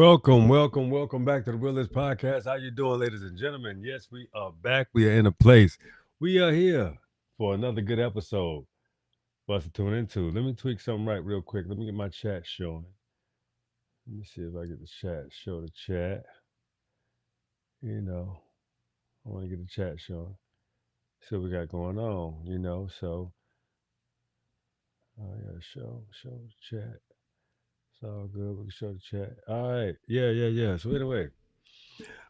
Welcome back to the Realist Podcast. How you doing, ladies and gentlemen? Yes, we are back. We are in a place. We are here for another good episode for us to tune into. Let me tweak something right real quick. Let me get my chat showing. Let me see if I get the chat. Show the chat. You know, I want to get the chat showing. See what we got going on. So oh yeah, show the chat. It's all good. We can show the chat. All right. Yeah. So anyway,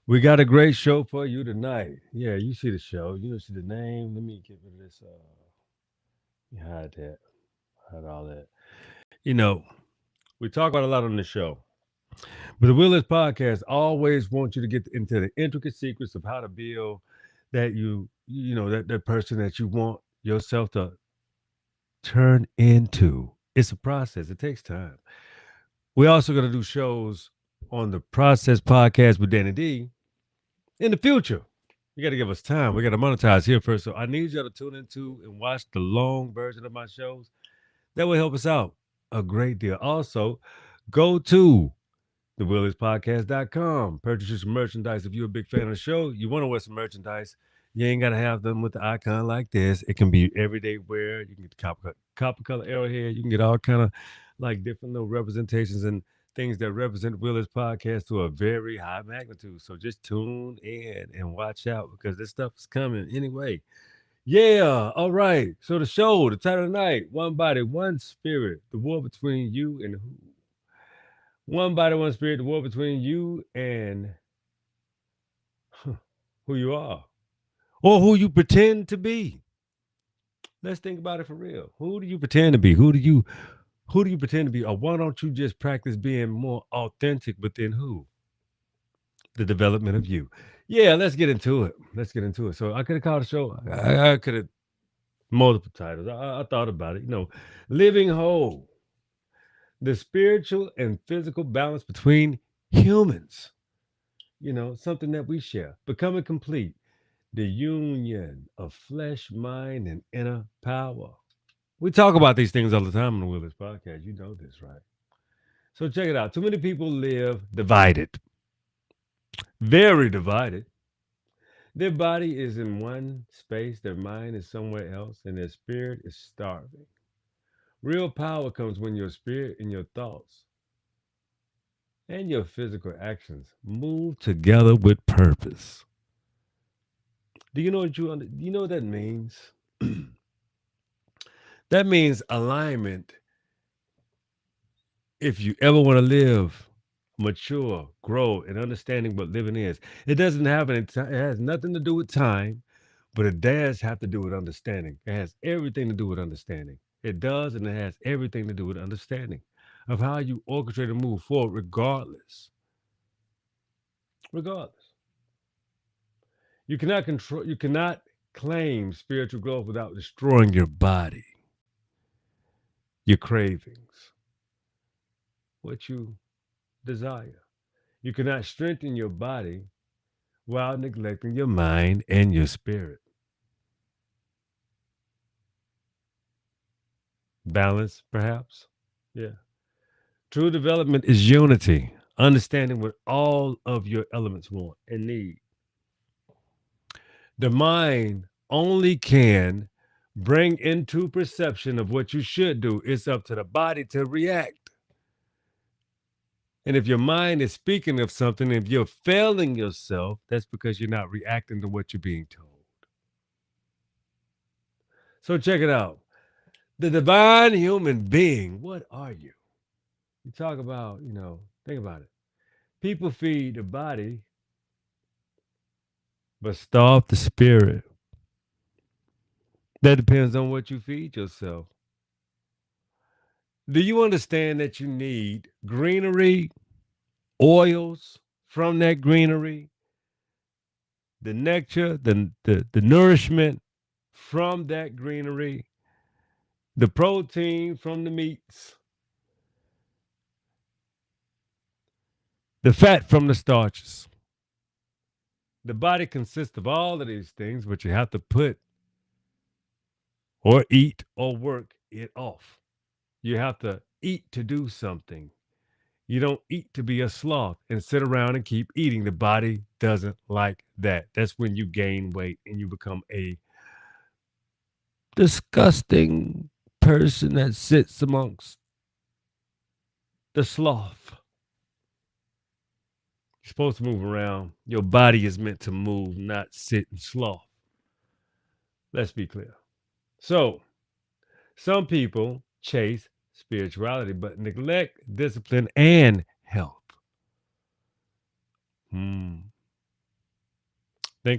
we got a great show for you tonight. Yeah, you see the show. You see the name. Let me get rid of this. You hide that. Hide all that. You know, we talk about a lot on the show, but the Willis Podcast always wants you to get into the intricate secrets of how to build that person that you want yourself to turn into. It's a process. It takes time. We also going to do shows on the Process Podcast with Danny D in the future. You got to give us time. We got to monetize here first. So I need y'all to tune into and watch the long version of my shows. That will help us out a great deal. Also, go to thewillispodcast.com. Purchase you some merchandise. If you're a big fan of the show, you want to wear some merchandise, you ain't got to have them with the icon like this. It can be everyday wear. You can get the copper color arrowhead. You can get all kind of like different little representations and things that represent Willis Podcast to a very high magnitude. So just tune in and watch out because this stuff is coming anyway. Yeah, all right. So the show, the title tonight, One Body, One Spirit, the war between you and who? One body, one spirit, the war between you and who you are or who you pretend to be. Let's think about it for real. Who do you pretend to be? Who do you pretend to be? Or why don't you just practice being more authentic within who? The development of you. Yeah, let's get into it. So I could have called the show. I could have multiple titles. I thought about it. Living whole, the spiritual and physical balance between humans. Something that we share. Becoming complete, the union of flesh, mind, and inner power. We talk about these things all the time on the Willis Podcast. You know this, right? So check it out. Too many people live divided, very divided. Their body is in one space, their mind is somewhere else, and their spirit is starving. Real power comes when your spirit and your thoughts and your physical actions move together with purpose. Do you know what that means? That means alignment. If you ever want to live, mature, grow, and understanding what living is, it doesn't have any time. It has nothing to do with time, but it does have to do with understanding. It has everything to do with understanding. It does, and it has everything to do with understanding of how you orchestrate and move forward, regardless. Regardless, you cannot control. You cannot claim spiritual growth without destroying your body, your cravings, what you desire. You cannot strengthen your body while neglecting your mind and your spirit. Balance, perhaps? Yeah. True development is unity, understanding what all of your elements want and need. The mind only can bring into perception of what you should do. It's up to the body to react. And if your mind is speaking of something, if you're failing yourself, that's because you're not reacting to what you're being told. So check it out. The divine human being, what are you? You talk about, think about it. People feed the body, but starve the spirit. That depends on what you feed yourself. Do you understand that you need greenery, oils from that greenery, the nectar, the nourishment from that greenery, the protein from the meats, the fat from the starches? The body consists of all of these things, but you have to put or eat or work it off. You have to eat to do something. You don't eat to be a sloth and sit around and keep eating. The body doesn't like that. That's when you gain weight and you become a disgusting person that sits amongst the sloth. You're supposed to move around. Your body is meant to move, not sit and sloth. Let's be clear. So, some people chase spirituality but neglect discipline and health. Think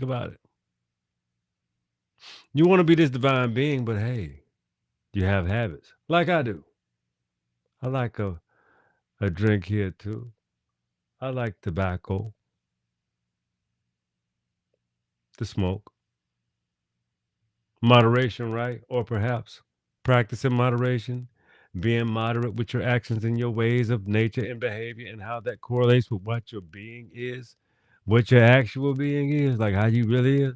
about it. You want to be this divine being, but hey, you have habits like I do. I like a drink here too. I like tobacco, to smoke. Moderation, right? Or perhaps practicing moderation, being moderate with your actions and your ways of nature and behavior and how that correlates with what your being is, what your actual being is, like how you really is.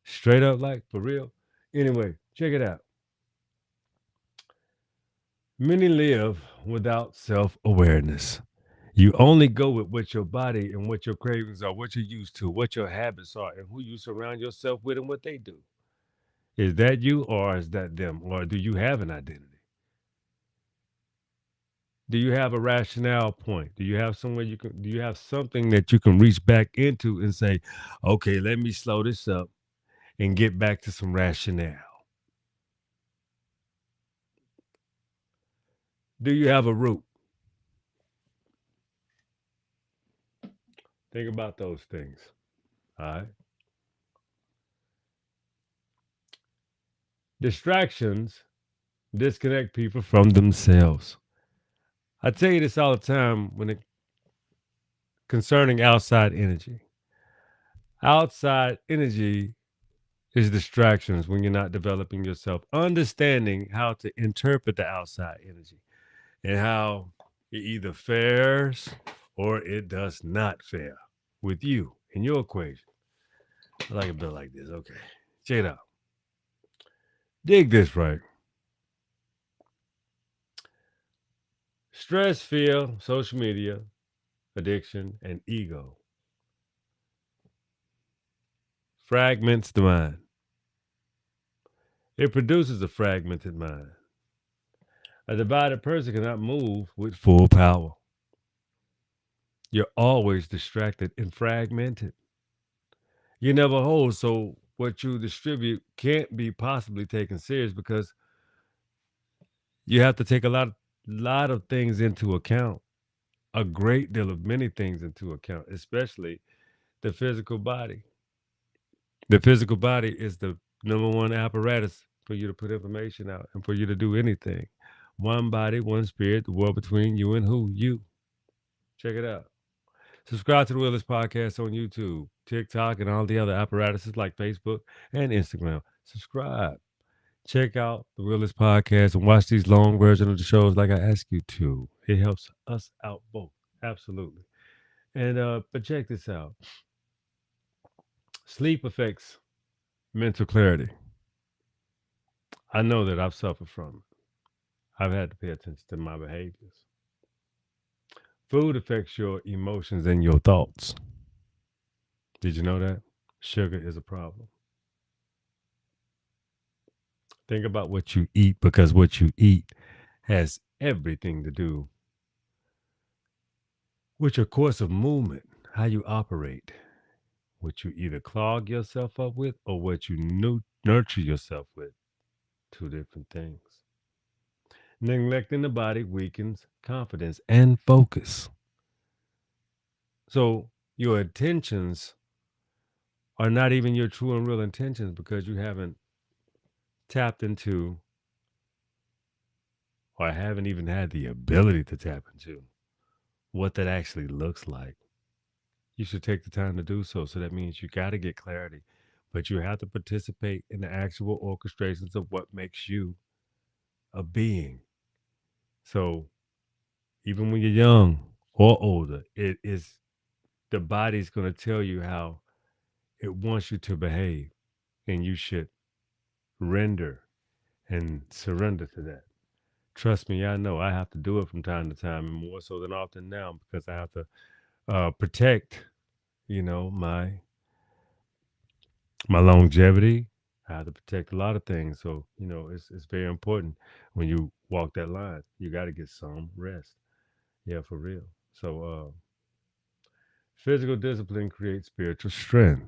Straight up, like for real. Anyway, check it out. Many live without self awareness. You only go with what your body and what your cravings are, what you're used to, what your habits are, and who you surround yourself with and what they do. Is that you or is that them? Or do you have an identity? Do you have a rationale point? Do you have somewhere do you have something that you can reach back into and say, okay, let me slow this up and get back to some rationale? Do you have a root? Think about those things. All right. Distractions disconnect people from themselves. I tell you this all the time when it concerning outside energy. Outside energy is distractions when you're not developing yourself, understanding how to interpret the outside energy and how it either fares or it does not fare with you in your equation. I like a bit like this. Okay. Check it out. Dig this right. Stress, fear, social media, addiction, and ego fragments the mind. It produces a fragmented mind. A divided person cannot move with full power. You're always distracted and fragmented. You never hold, so what you distribute can't be possibly taken serious because you have to take a lot of things into account, a great deal of many things into account, especially the physical body. The physical body is the number one apparatus for you to put information out and for you to do anything. One body, one spirit, the world between you and who? You. Check it out. Subscribe to the Willis Podcast on YouTube, TikTok, and all the other apparatuses like Facebook and Instagram. Subscribe. Check out the Willis Podcast and watch these long versions of the shows like I ask you to. It helps us out both. Absolutely. And but check this out. Sleep affects mental clarity. I know that I've suffered from it. I've had to pay attention to my behaviors. Food affects your emotions and your thoughts. Did you know that? Sugar is a problem. Think about what you eat because what you eat has everything to do with your course of movement, how you operate, what you either clog yourself up with or what you nurture yourself with. Two different things. Neglecting the body weakens confidence and focus. So your intentions are not even your true and real intentions because you haven't tapped into or haven't even had the ability to tap into what that actually looks like. You should take the time to do so. So that means you got to get clarity, but you have to participate in the actual orchestrations of what makes you a being. So even when you're young or older, it is the body's going to tell you how it wants you to behave, and you should render and surrender to that. Trust me, I know I have to do it from time to time, and more so than often now because I have to protect, my longevity. I have to protect a lot of things. So, it's very important when you walk that line. You got to get some rest. Yeah, for real. So, physical discipline creates spiritual strength.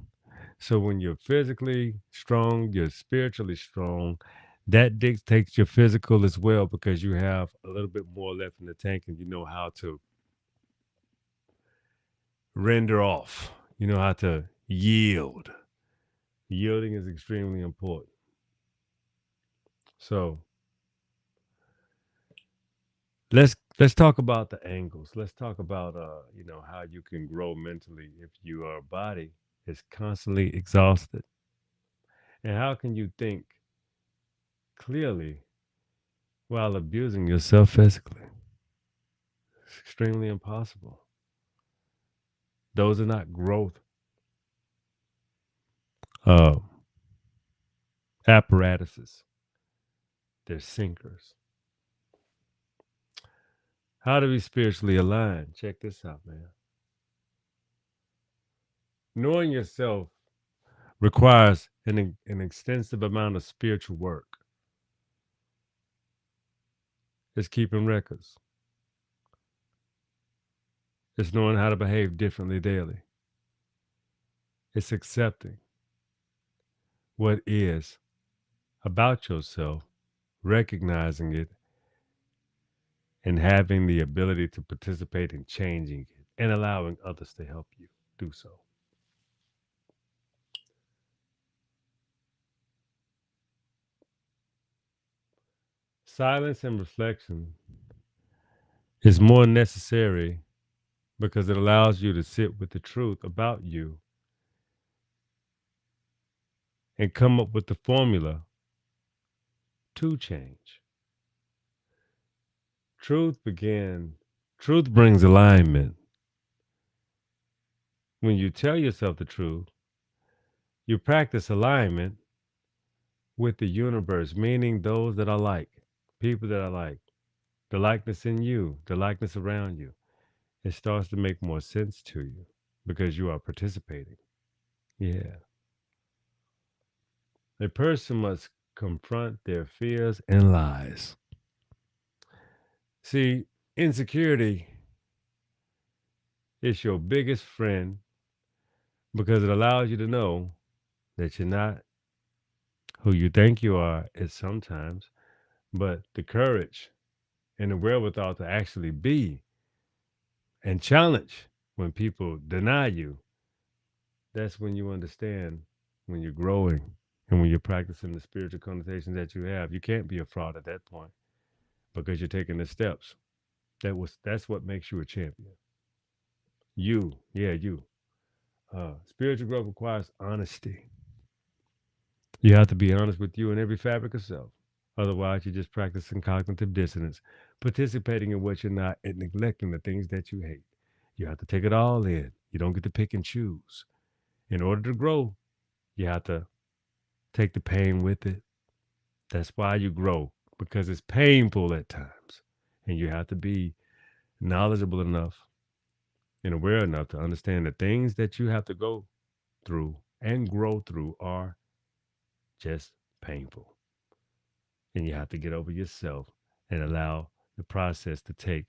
So, when you're physically strong, you're spiritually strong. That dictates your physical as well because you have a little bit more left in the tank and you know how to render off. You know how to yield. Yielding is extremely important. So, let's talk about the angles. Let's talk about how you can grow mentally if your body is constantly exhausted. And how can you think clearly while abusing yourself physically? It's extremely impossible. Those are not growth uh, apparatuses. They're sinkers. How to be spiritually aligned? Check this out, man. Knowing yourself requires an extensive amount of spiritual work. It's keeping records. It's knowing how to behave differently daily. It's accepting what is about yourself, recognizing it, and having the ability to participate in changing it and allowing others to help you do so. Silence and reflection is more necessary because it allows you to sit with the truth about you and come up with the formula to change. Truth begin. Truth brings alignment. When you tell yourself the truth, you practice alignment with the universe, meaning those that are like, people that are like, the likeness in you, the likeness around you. It starts to make more sense to you because you are participating. Yeah. A person must confront their fears and lies. See, insecurity is your biggest friend because it allows you to know that you're not who you think you are at sometimes, but the courage and the wherewithal to actually be and challenge when people deny you. That's when you understand when you're growing and when you're practicing the spiritual connotations that you have. You can't be a fraud at that point because you're taking the steps. That's what makes you a champion. You. Spiritual growth requires honesty. You have to be honest with you in every fabric of self. Otherwise, you're just practicing cognitive dissonance, participating in what you're not, and neglecting the things that you hate. You have to take it all in. You don't get to pick and choose. In order to grow, you have to take the pain with it. That's why you grow, because it's painful at times. And you have to be knowledgeable enough and aware enough to understand the things that you have to go through and grow through are just painful. And you have to get over yourself and allow the process to take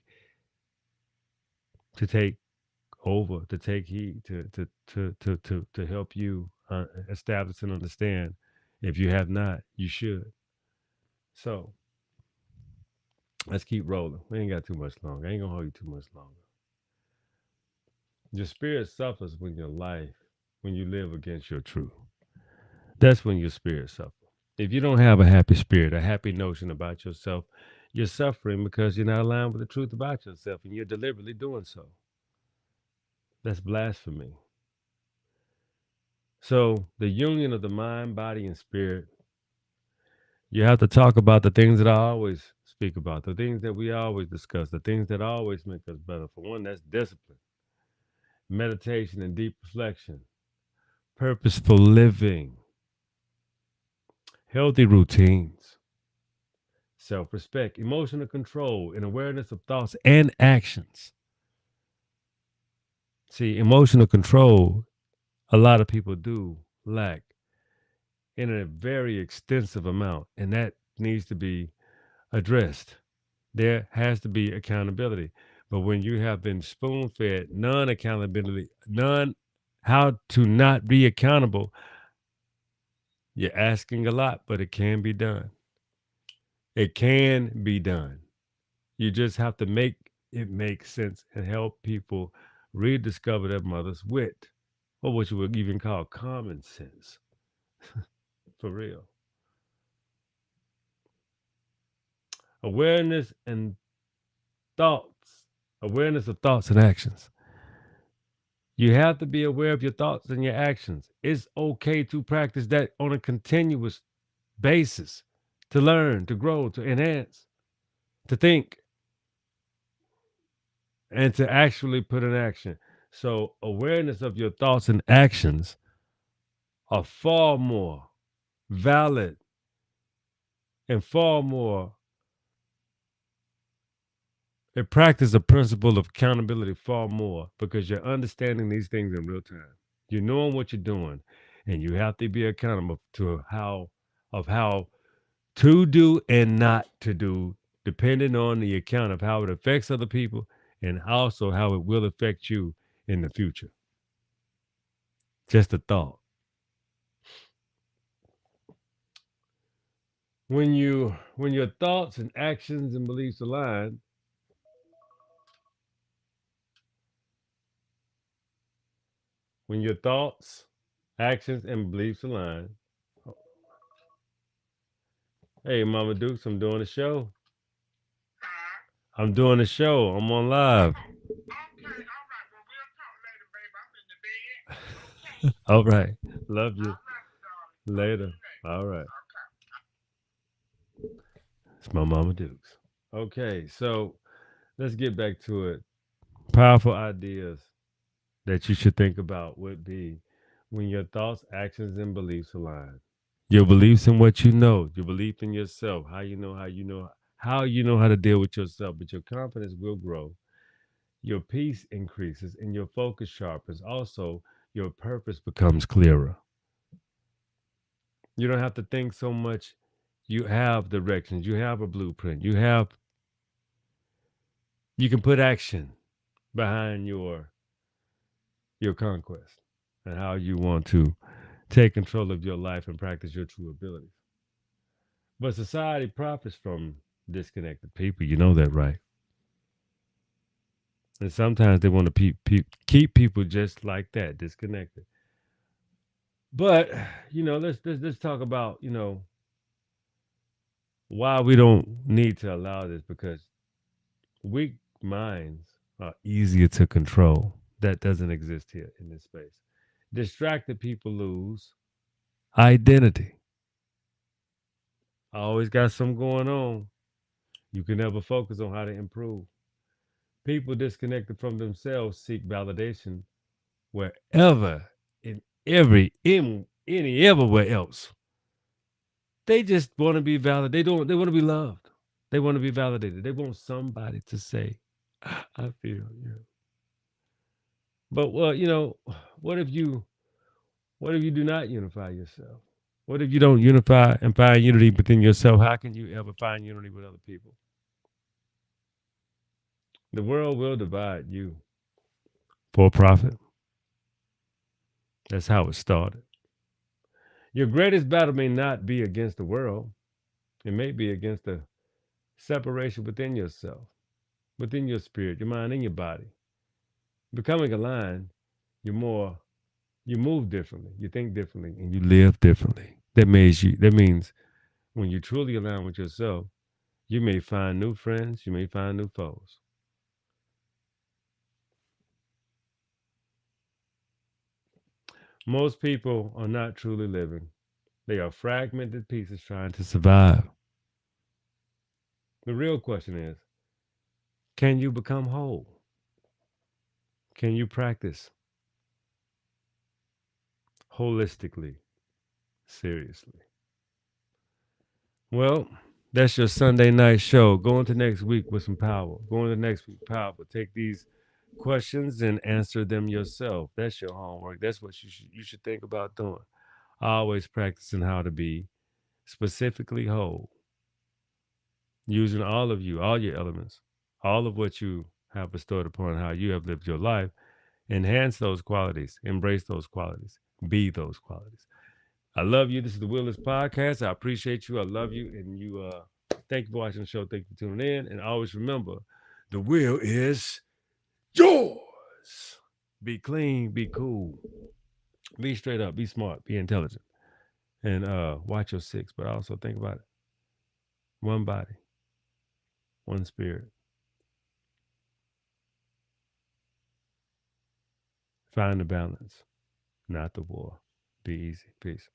over, to take heed, to help you establish and understand. If you have not, you should. So let's keep rolling. We ain't got too much longer. I ain't gonna hold you too much longer. Your spirit suffers when you live against your truth. That's when your spirit suffers. If you don't have a happy spirit, a happy notion about yourself, you're suffering because you're not aligned with the truth about yourself and you're deliberately doing so. That's blasphemy. So, the union of the mind, body, and spirit, you have to talk about the things that I always speak about, the things that we always discuss, the things that always make us better. For one, that's discipline, meditation, and deep reflection, purposeful living, healthy routines, self respect, emotional control, and awareness of thoughts and actions. See, emotional control, a lot of people do lack in a very extensive amount, and that needs to be addressed. There has to be accountability. But when you have been spoon fed none accountability, none how to not be accountable, you're asking a lot, but it can be done. It can be done. You just have to make it make sense and help people rediscover their mother's wit, or what you would even call common sense, for real. Awareness and thoughts, awareness of thoughts and actions. You have to be aware of your thoughts and your actions. It's okay to practice that on a continuous basis, to learn, to grow, to enhance, to think, and to actually put in action. So, awareness of your thoughts and actions are far more valid and far more, it practice the principle of accountability far more because you're understanding these things in real time. You're knowing what you're doing, and you have to be accountable to how to do and not to do, depending on the account of how it affects other people and also how it will affect you in the future. Just a thought. When your thoughts and actions and beliefs align, when your thoughts, actions, and beliefs align. Hey, Mama Dukes, I'm doing a show. I'm doing a show. I'm on live. All right. Love you. Later. All right. It's my Mama Dukes. Okay, so let's get back to it. Powerful ideas that you should think about would be when your thoughts, actions, and beliefs align. Your beliefs in what you know, your belief in yourself, how you know how to deal with yourself, but your confidence will grow. Your peace increases and your focus sharpens. Also, your purpose becomes clearer. You don't have to think so much. You have directions, you have a blueprint, you can put action behind your conquest and how you want to take control of your life and practice your true abilities. But society profits from disconnected people. You know that, right? And sometimes they want to keep people just like that, disconnected. But let's talk about why we don't need to allow this because weak minds are easier to control. That doesn't exist here in this space. Distracted people lose identity. I always got something going on. You can never focus on how to improve. People disconnected from themselves seek validation wherever, in any everywhere else. They just want to be valid. They want to be loved. They want to be validated. They want somebody to say, I feel you. But well, what if you what if you do not unify yourself? What if you don't unify and find unity within yourself? How can you ever find unity with other people? The world will divide you for profit. That's how it started. Your greatest battle may not be against the world. It may be against the separation within yourself, within your spirit, your mind, and your body. Becoming aligned, you're more you move differently, you think differently, and you live differently. That means when you truly align with yourself, you may find new friends, you may find new foes. Most people are not truly living. They are fragmented pieces trying to survive. The real question is, can you become whole? Can you practice holistically, seriously? Well, That's your Sunday night show. Go into next week with some power. Go into next week, power. Take these questions and answer them yourself. That's your homework. That's what you should think about doing. Always practicing how to be specifically whole, using all of you, all your elements, all of what you have bestowed upon how you have lived your life. Enhance those qualities, embrace those qualities, be those qualities. I love you. This is the Willis Podcast. I appreciate you. I love you. And thank you for watching the show. Thank you for tuning in. And always remember, the will is yours. Be clean, be cool, be straight up, be smart, be intelligent. And watch your six, but also think about it. One body, one spirit. Find the balance, not the war. Be easy. Peace.